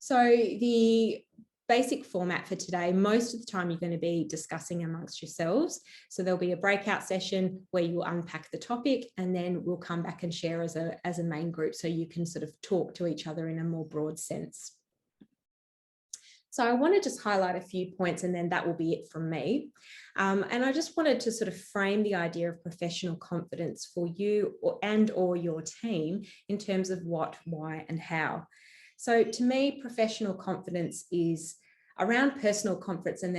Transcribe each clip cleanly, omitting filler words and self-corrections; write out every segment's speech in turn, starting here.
So the basic format for today, most of the time you're going to be discussing amongst yourselves. So there'll be a breakout session where you'll unpack the topic, and then we'll come back and share as a main group so you can sort of talk to each other in a more broad sense. So I want to just highlight a few points, and then that will be it from me. And I just wanted to sort of frame the idea of professional confidence for you or your team in terms of what, why, and how. So to me, professional confidence is around personal confidence and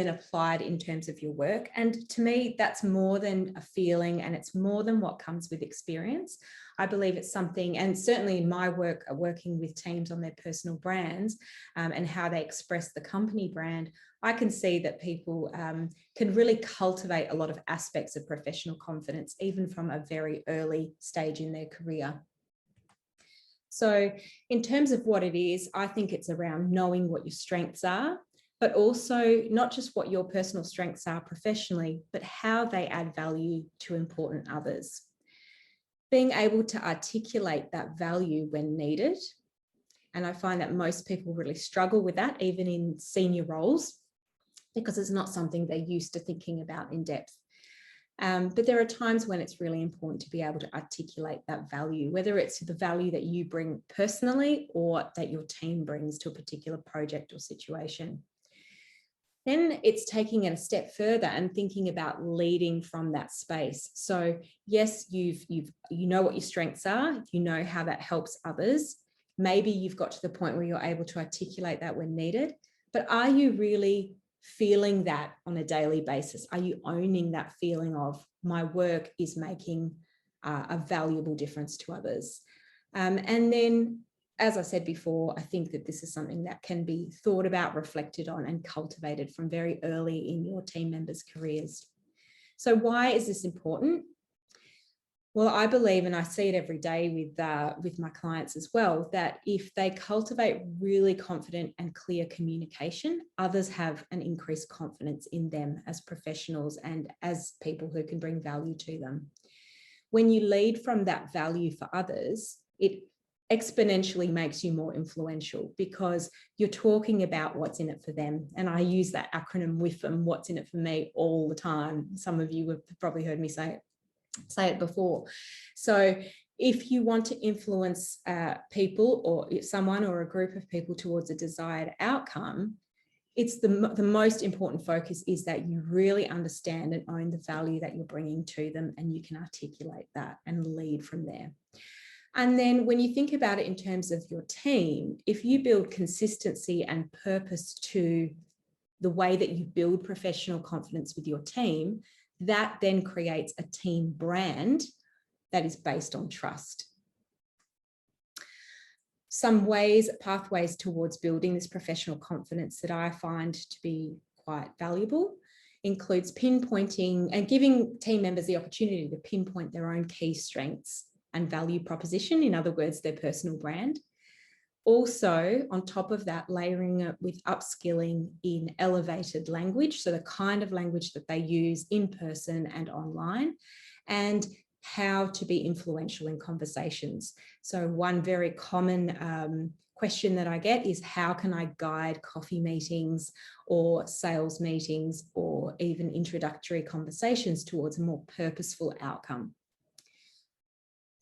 then applied in terms of your work. And to me, that's more than a feeling, and it's more than what comes with experience. I believe it's something, and certainly in my work, working with teams on their personal brands and how they express the company brand, I can see that people can really cultivate a lot of aspects of professional confidence, even from a very early stage in their career. So in terms of what it is, I think it's around knowing what your strengths are, but also not just what your personal strengths are professionally, but how they add value to important others. Being able to articulate that value when needed. And I find that most people really struggle with that, even in senior roles, because it's not something they're used to thinking about in depth. But there are times when it's really important to be able to articulate that value, whether it's the value that you bring personally or that your team brings to a particular project or situation. Then it's taking it a step further and thinking about leading from that space. So yes, you know what your strengths are, you know how that helps others. Maybe you've got to the point where you're able to articulate that when needed, but are you really feeling that on a daily basis? Are you owning that feeling of my work is making a valuable difference to others? And then, as I said before, I think that this is something that can be thought about, reflected on, and cultivated from very early in your team members' careers. So why is this important? Well, I believe, and I see it every day with my clients as well, that if they cultivate really confident and clear communication, others have an increased confidence in them as professionals and as people who can bring value to them. When you lead from that value for others, it exponentially makes you more influential because you're talking about what's in it for them. And I use that acronym WIFM, what's in it for me, all the time. Some of you have probably heard me say it before. So if you want to influence people or someone or a group of people towards a desired outcome, it's the most important focus is that you really understand and own the value that you're bringing to them, and you can articulate that and lead from there. And then when you think about it in terms of your team, if you build consistency and purpose to the way that you build professional confidence with your team, that then creates a team brand that is based on trust. Some pathways towards building this professional confidence that I find to be quite valuable includes pinpointing and giving team members the opportunity to pinpoint their own key strengths and value proposition, in other words, their personal brand. Also, on top of that, layering it with upskilling in elevated language, so the kind of language that they use in person and online, and how to be influential in conversations. So one very common question that I get is, how can I guide coffee meetings or sales meetings or even introductory conversations towards a more purposeful outcome?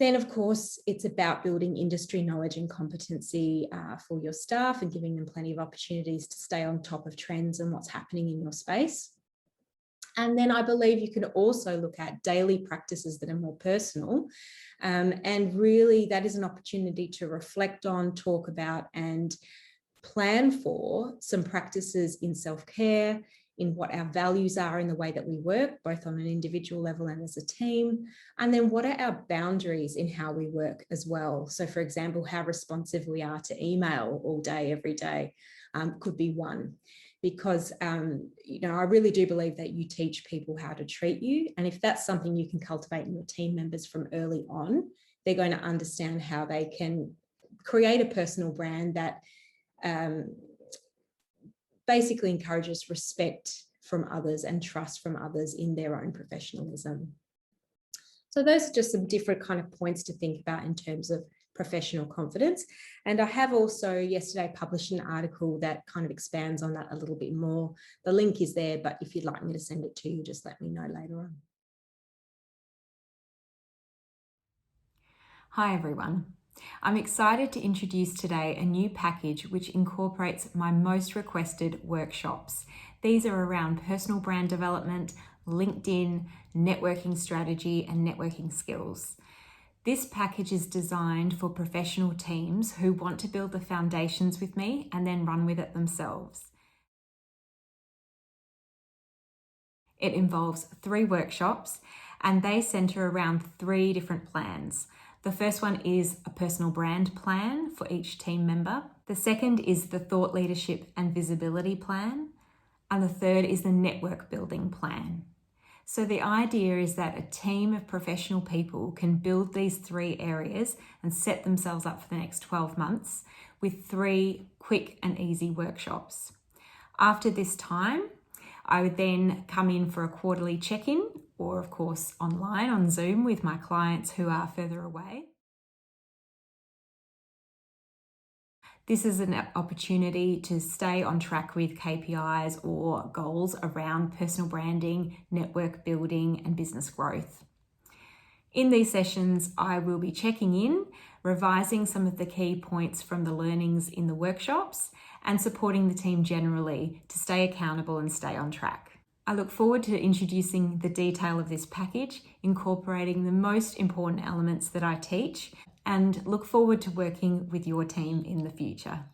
Then, of course, it's about building industry knowledge and competency for your staff and giving them plenty of opportunities to stay on top of trends and what's happening in your space. And then I believe you can also look at daily practices that are more personal. And really, that is an opportunity to reflect on, talk about, and plan for some practices in self-care, in what our values are in the way that we work, both on an individual level and as a team. And then what are our boundaries in how we work as well? So for example, how responsive we are to email all day, every day could be one. Because, I really do believe that you teach people how to treat you. And if that's something you can cultivate in your team members from early on, they're going to understand how they can create a personal brand that basically encourages respect from others and trust from others in their own professionalism. So those are just some different kind of points to think about in terms of professional confidence. And I have also yesterday published an article that kind of expands on that a little bit more. The link is there, but if you'd like me to send it to you, just let me know later on. Hi everyone. I'm excited to introduce today a new package which incorporates my most requested workshops. These are around personal brand development, LinkedIn, networking strategy, and networking skills. This package is designed for professional teams who want to build the foundations with me and then run with it themselves. It involves 3 workshops and they center around 3 different plans. The first one is a personal brand plan for each team member. The second is the thought leadership and visibility plan. And the third is the network building plan. So the idea is that a team of professional people can build these 3 areas and set themselves up for the next 12 months with 3 quick and easy workshops. After this time, I would then come in for a quarterly check-in, or of course online on Zoom with my clients who are further away. This is an opportunity to stay on track with KPIs or goals around personal branding, network building, and business growth. In these sessions, I will be checking in, revising some of the key points from the learnings in the workshops, and supporting the team generally to stay accountable and stay on track. I look forward to introducing the detail of this package, incorporating the most important elements that I teach, and look forward to working with your team in the future.